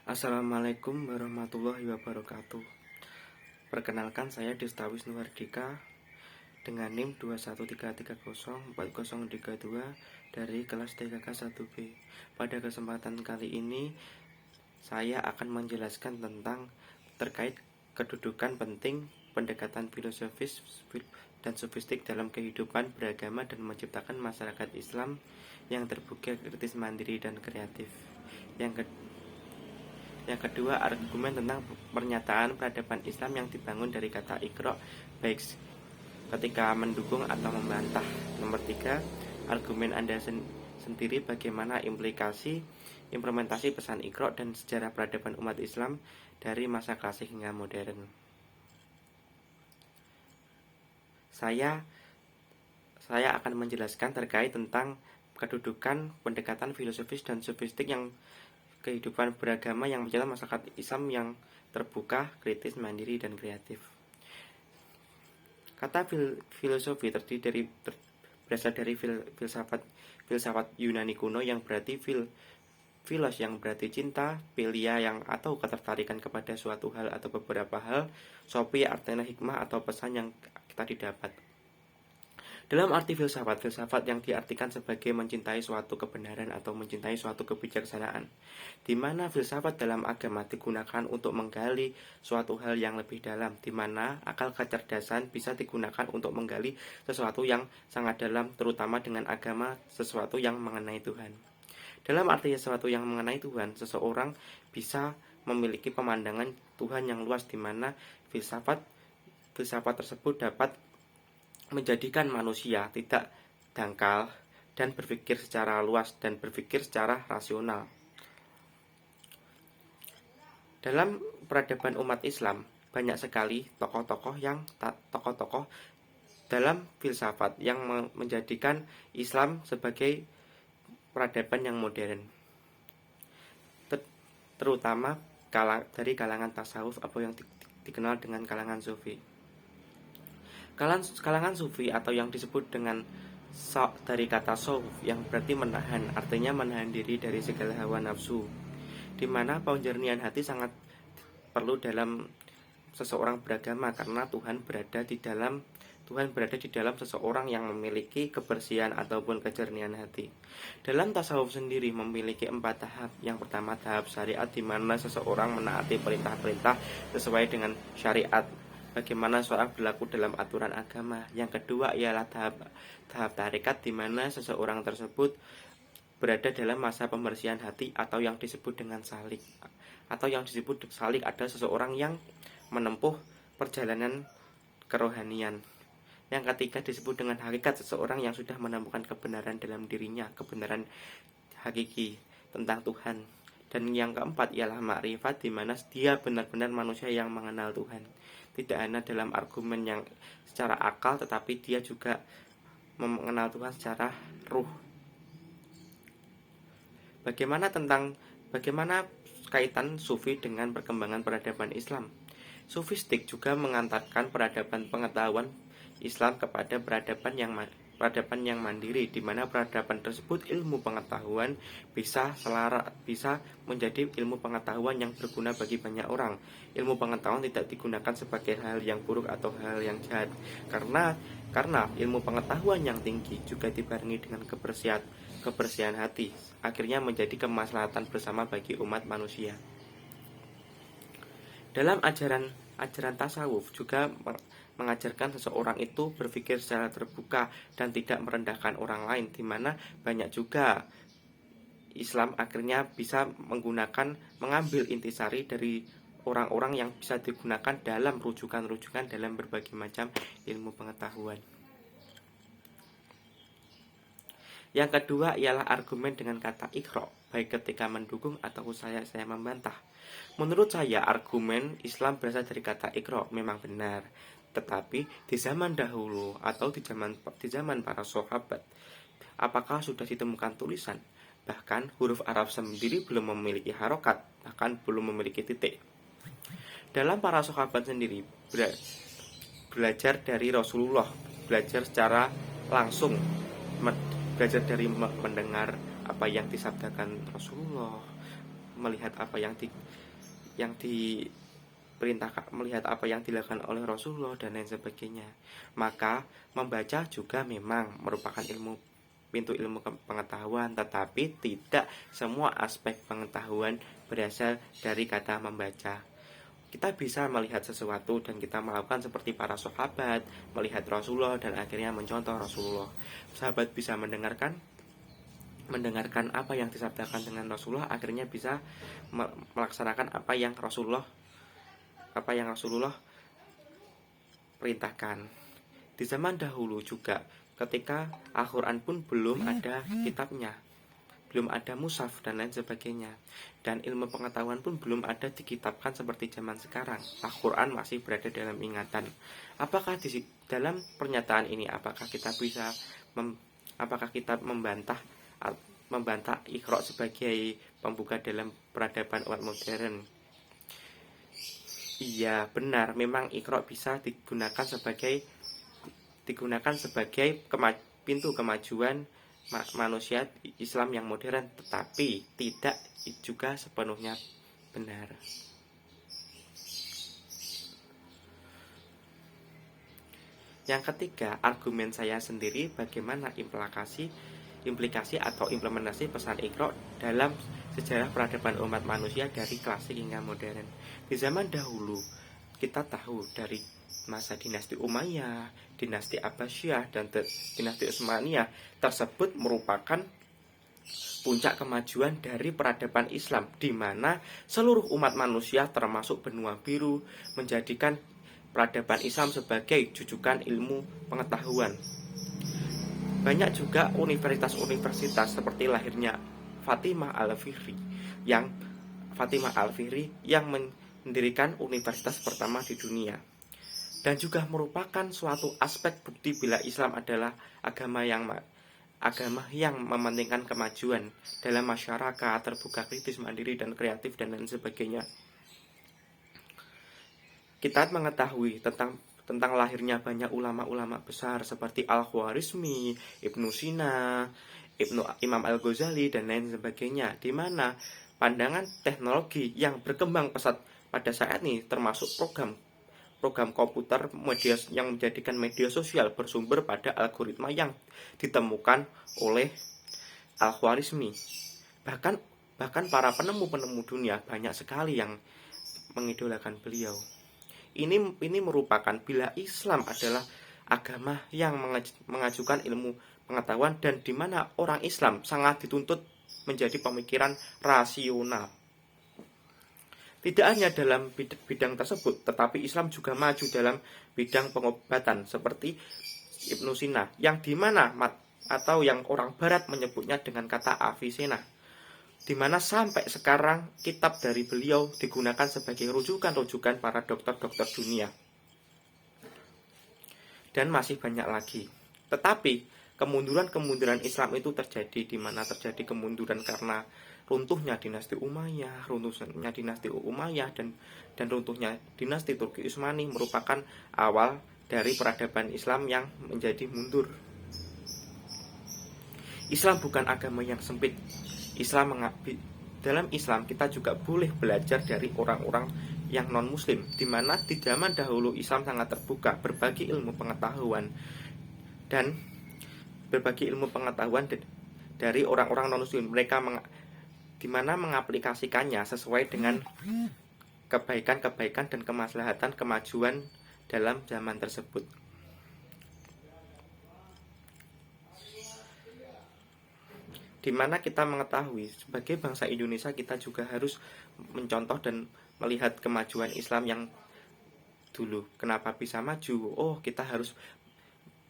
Assalamualaikum warahmatullahi wabarakatuh. Perkenalkan, saya Desta Wisnuwardika dengan NIM 213304032 dari kelas TKK 1B. Pada kesempatan kali ini saya akan menjelaskan tentang terkait kedudukan penting pendekatan filosofis dan sofistik dalam kehidupan beragama dan menciptakan masyarakat Islam yang terbuka, kritis, mandiri, dan kreatif. Yang kedua, argumen tentang pernyataan peradaban Islam yang dibangun dari kata Iqra, baik ketika mendukung atau membantah. Nomor tiga, argumen Anda sendiri bagaimana implementasi pesan Iqra dan sejarah peradaban umat Islam dari masa klasik hingga modern. Saya akan menjelaskan terkait tentang kedudukan pendekatan filosofis dan sofistik yang kehidupan beragama yang menjadi masyarakat Islam yang terbuka, kritis, mandiri, dan kreatif. Kata filosofi berasal dari filsafat Yunani kuno yang berarti philos yang berarti cinta, philia yang atau ketertarikan kepada suatu hal atau beberapa hal, sophia artinya hikmah atau pesan yang kita didapat. Dalam arti filsafat yang diartikan sebagai mencintai suatu kebenaran atau mencintai suatu kebijaksanaan, di mana filsafat dalam agama digunakan untuk menggali suatu hal yang lebih dalam, di mana akal kecerdasan bisa digunakan untuk menggali sesuatu yang sangat dalam, terutama dengan agama, sesuatu yang mengenai Tuhan. Dalam arti sesuatu yang mengenai Tuhan, seseorang bisa memiliki pemandangan Tuhan yang luas, di mana filsafat tersebut dapat menjadikan manusia tidak dangkal dan berpikir secara luas dan berpikir secara rasional. Dalam peradaban umat Islam, banyak sekali tokoh-tokoh dalam filsafat yang menjadikan Islam sebagai peradaban yang modern, terutama dari kalangan tasawuf atau yang dikenal dengan kalangan sufi. Kalangan sufi atau yang disebut dengan dari kata sauf yang berarti menahan, artinya menahan diri dari segala hawa nafsu, di mana penjernihan hati sangat perlu dalam seseorang beragama, karena Tuhan berada di dalam seseorang yang memiliki kebersihan ataupun kejernihan hati. Dalam tasawuf sendiri memiliki 4 tahap. Yang pertama, tahap syariat, di mana seseorang menaati perintah-perintah sesuai dengan syariat, bagaimana seorang berlaku dalam aturan agama. Yang kedua ialah tahap tarekat, di mana seseorang tersebut berada dalam masa pembersihan hati atau yang disebut dengan salik. Atau yang disebut salik adalah seseorang yang menempuh perjalanan kerohanian. Yang ketiga disebut dengan hakikat, seseorang yang sudah menemukan kebenaran dalam dirinya, kebenaran hakiki tentang Tuhan. Dan yang keempat ialah makrifat, di mana dia benar-benar manusia yang mengenal Tuhan. Tidak hanya dalam argumen yang secara akal, tetapi dia juga mengenal Tuhan secara ruh. Bagaimana kaitan sufi dengan perkembangan peradaban Islam? Sufistik juga mengantarkan peradaban pengetahuan Islam kepada peradaban yang mandiri, di mana peradaban tersebut ilmu pengetahuan bisa menjadi ilmu pengetahuan yang berguna bagi banyak orang. Ilmu pengetahuan tidak digunakan sebagai hal yang buruk atau hal yang jahat, karena ilmu pengetahuan yang tinggi juga dibarengi dengan kebersihan hati, akhirnya menjadi kemaslahatan bersama bagi umat manusia. Dalam ajaran tasawuf juga mengajarkan seseorang itu berpikir secara terbuka dan tidak merendahkan orang lain, di mana banyak juga Islam akhirnya bisa mengambil intisari dari orang-orang yang bisa digunakan dalam rujukan-rujukan dalam berbagai macam ilmu pengetahuan. Yang kedua ialah argumen dengan kata Iqra, baik ketika mendukung atau saya membantah. Menurut saya, argumen Islam berasal dari kata Iqra memang benar, tetapi di zaman dahulu atau di zaman para sahabat, apakah sudah ditemukan tulisan? Bahkan huruf Arab sendiri belum memiliki harokat, bahkan belum memiliki titik. Dalam para sahabat sendiri belajar dari Rasulullah, belajar secara langsung, belajar dari mendengar apa yang disabdakan Rasulullah, melihat apa yang diperintahkan, melihat apa yang dilakukan oleh Rasulullah dan lain sebagainya. Maka membaca juga memang merupakan pintu ilmu pengetahuan, tetapi tidak semua aspek pengetahuan berasal dari kata membaca. Kita bisa melihat sesuatu dan kita melakukan seperti para sahabat, melihat Rasulullah dan akhirnya mencontoh Rasulullah. Sahabat bisa mendengarkan apa yang disabdakan dengan Rasulullah, akhirnya bisa melaksanakan apa yang Rasulullah perintahkan. Di zaman dahulu juga, ketika Al-Quran pun belum ada kitabnya, belum ada mushaf dan lain sebagainya, dan ilmu pengetahuan pun belum ada dikitabkan seperti zaman sekarang. Al-Quran masih berada dalam ingatan. Apakah di dalam pernyataan ini, apakah kita membantah Iqra sebagai pembuka dalam peradaban umat modern? Iya, benar, memang Iqra bisa digunakan sebagai pintu kemajuan manusia Islam yang modern, tetapi tidak juga sepenuhnya benar. Yang ketiga, argumen saya sendiri bagaimana implikasi atau implementasi pesan Iqra dalam sejarah peradaban umat manusia dari klasik hingga modern. Di zaman dahulu, kita tahu dari masa dinasti Umayyah, dinasti Abbasiyah, dan dinasti Utsmaniyah tersebut merupakan puncak kemajuan dari peradaban Islam, di mana seluruh umat manusia termasuk benua biru menjadikan peradaban Islam sebagai jujukan ilmu pengetahuan. Banyak juga universitas-universitas seperti lahirnya Fatimah Al-Fihri yang mendirikan universitas pertama di dunia, dan juga merupakan suatu aspek bukti bila Islam adalah agama yang mementingkan kemajuan dalam masyarakat, terbuka, kritis, mandiri, dan kreatif, dan lain sebagainya. Kita mengetahui tentang lahirnya banyak ulama-ulama besar seperti Al-Khwarizmi, Ibnu Sina, Imam Al-Ghazali, dan lain sebagainya, di mana pandangan teknologi yang berkembang pesat pada saat ini, termasuk program komputer yang menjadikan media sosial bersumber pada algoritma yang ditemukan oleh Al-Khwarizmi. Bahkan para penemu dunia banyak sekali yang mengidolakan beliau. Ini merupakan bila Islam adalah agama yang mengajukan ilmu pengetahuan, dan di mana orang Islam sangat dituntut menjadi pemikiran rasional. Tidak hanya dalam bidang tersebut, tetapi Islam juga maju dalam bidang pengobatan seperti Ibnu Sina, yang dimana atau yang orang Barat menyebutnya dengan kata Avicenna, di mana sampai sekarang kitab dari beliau digunakan sebagai rujukan para dokter-dokter dunia. Dan masih banyak lagi. Tetapi kemunduran Islam itu terjadi, di mana terjadi kemunduran karena runtuhnya dinasti Umayyah, dan runtuhnya dinasti Turki Utsmani merupakan awal dari peradaban Islam yang menjadi mundur. Islam bukan agama yang sempit. Dalam Islam kita juga boleh belajar dari orang-orang yang non-muslim, di mana di zaman dahulu Islam sangat terbuka, berbagi ilmu pengetahuan dari orang-orang non-muslim. Mereka di mana mengaplikasikannya sesuai dengan kebaikan dan kemaslahatan kemajuan dalam zaman tersebut. Di mana kita mengetahui sebagai bangsa Indonesia kita juga harus mencontoh dan melihat kemajuan Islam yang dulu. Kenapa bisa maju? Oh, kita harus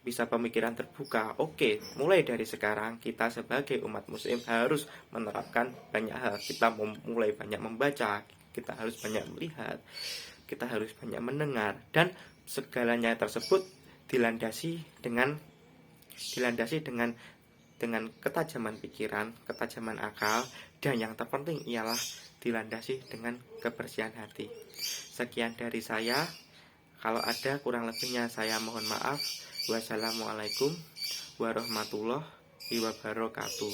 bisa pemikiran terbuka. Oke, mulai dari sekarang kita sebagai umat muslim harus menerapkan banyak hal. Kita mulai banyak membaca, kita harus banyak melihat, kita harus banyak mendengar, dan segalanya tersebut dilandasi dengan ketajaman pikiran, ketajaman akal, dan yang terpenting ialah dilandasi dengan kebersihan hati. Sekian dari saya. Kalau ada kurang lebihnya saya mohon maaf. Wassalamualaikum warahmatullahi wabarakatuh.